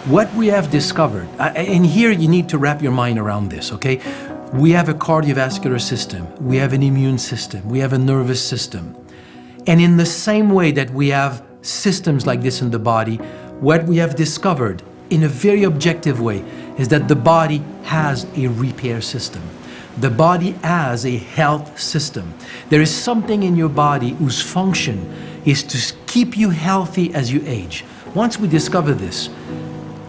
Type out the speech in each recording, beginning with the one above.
What we have discovered, and here you need to wrap your mind around this, okay? We have a cardiovascular system, we have an immune system, we have a nervous system. And in the same way that we have systems like this in the body, what we have discovered in a very objective way is that the body has a repair system. The body has a health system. There is something in your body whose function is to keep you healthy as you age. Once we discover this,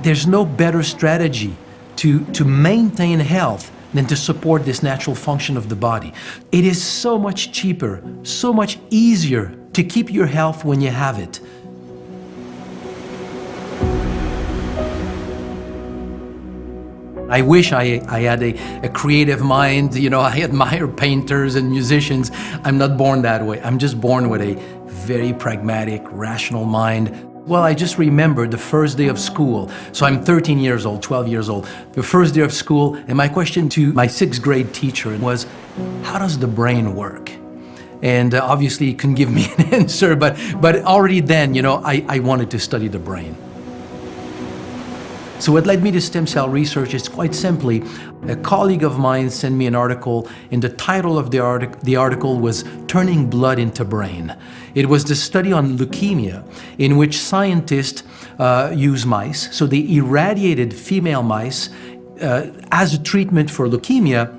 there's no better strategy to maintain health than to support this natural function of the body. It is so much cheaper, so much easier to keep your health when you have it. I wish I had a creative mind, you know, I admire painters and musicians. I'm not born that way. I'm just born with a very pragmatic, rational mind. Well, I just remember the first day of school. So I'm 13 years old, 12 years old. The first day of school, and my question to my 6th grade teacher was, how does the brain work? And obviously he couldn't give me an answer, but already then, you know, I wanted to study the brain. So what led me to stem cell research is quite simply, a colleague of mine sent me an article, and the title of the article was Turning Blood into Brain. It was the study on leukemia, in which scientists use mice. So they irradiated female mice as a treatment for leukemia,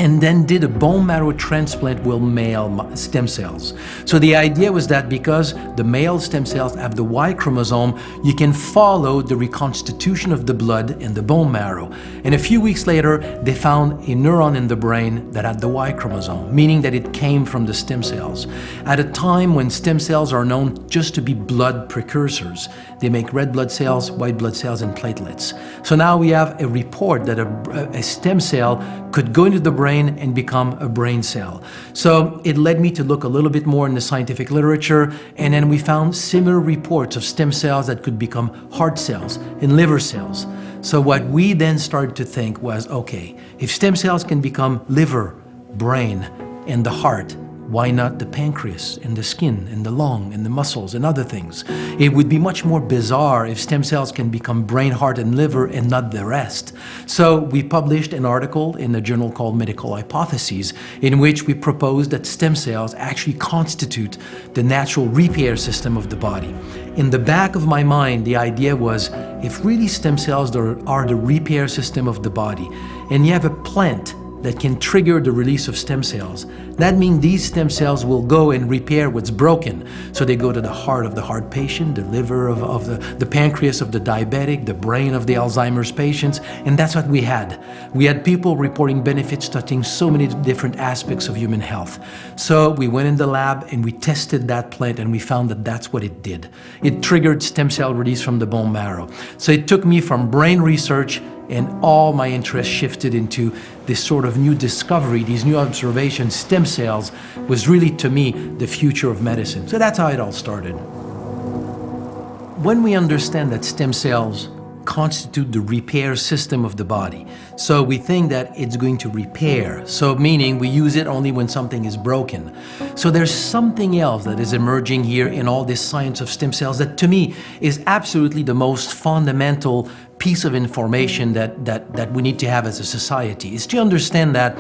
and then did a bone marrow transplant with male stem cells. So the idea was that because the male stem cells have the Y chromosome, you can follow the reconstitution of the blood in the bone marrow. And a few weeks later, they found a neuron in the brain that had the Y chromosome, meaning that it came from the stem cells. At a time when stem cells are known just to be blood precursors, they make red blood cells, white blood cells, and platelets. So now we have a report that a stem cell could go into the brain and become a brain cell. So it led me to look a little bit more in the scientific literature, and then we found similar reports of stem cells that could become heart cells and liver cells. So what we then started to think was, okay, if stem cells can become liver, brain, and the heart, why not the pancreas and the skin and the lung and the muscles and other things? It would be much more bizarre if stem cells can become brain, heart, and liver and not the rest. So we published an article in a journal called Medical Hypotheses, in which we proposed that stem cells actually constitute the natural repair system of the body. In the back of my mind, the idea was, if really stem cells are the repair system of the body, and you have a plant that can trigger the release of stem cells, that means these stem cells will go and repair what's broken. So they go to the heart of the heart patient, the liver of the pancreas of the diabetic, the brain of the Alzheimer's patients, and that's what we had. We had people reporting benefits touching so many different aspects of human health. So we went in the lab and we tested that plant, and we found that that's what it did. It triggered stem cell release from the bone marrow. So it took me from brain research, and all my interest shifted into this sort of new discovery, these new observations. Stem cells was really, to me, the future of medicine. So that's how it all started. When we understand that stem cells constitute the repair system of the body, so we think that it's going to repair, so meaning we use it only when something is broken. So there's something else that is emerging here in all this science of stem cells that, to me, is absolutely the most fundamental piece of information that we need to have as a society, is to understand that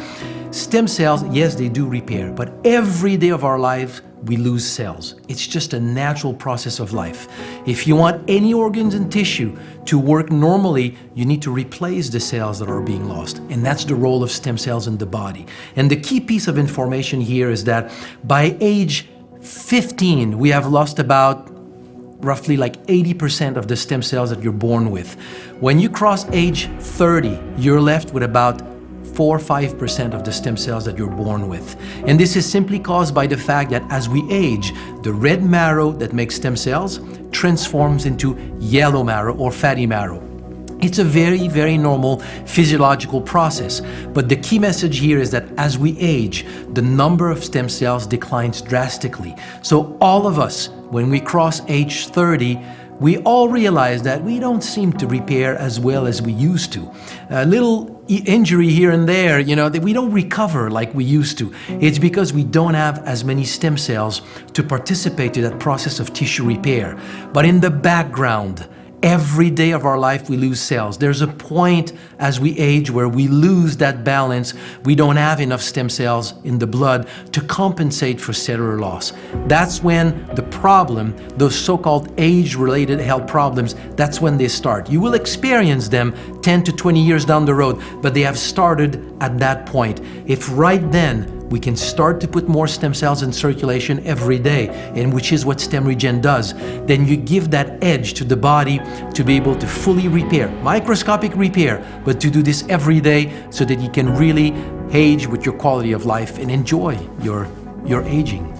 stem cells, yes, they do repair, but every day of our lives, we lose cells. It's just a natural process of life. If you want any organs and tissue to work normally, you need to replace the cells that are being lost. And that's the role of stem cells in the body. And the key piece of information here is that by age 15, we have lost about roughly like 80% of the stem cells that you're born with. When you cross age 30, you're left with about 4 or 5% of the stem cells that you're born with. And this is simply caused by the fact that as we age, the red marrow that makes stem cells transforms into yellow marrow or fatty marrow. It's a very, very normal physiological process. But the key message here is that as we age, the number of stem cells declines drastically. So all of us, when we cross age 30, we all realize that we don't seem to repair as well as we used to. A little injury here and there, you know, that we don't recover like we used to. It's because we don't have as many stem cells to participate in that process of tissue repair. But in the background, Every day of our life, we lose cells. There's a point as we age where we lose that balance. We don't have enough stem cells in the blood to compensate for cellular loss. That's when the problem, those so-called age-related health problems, that's when they start. You will experience them 10 to 20 years down the road, but they have started at that point. If right then we can start to put more stem cells in circulation every day, and which is what StemRegen does, then you give that edge to the body to be able to fully repair, microscopic repair, but to do this every day so that you can really age with your quality of life and enjoy your aging.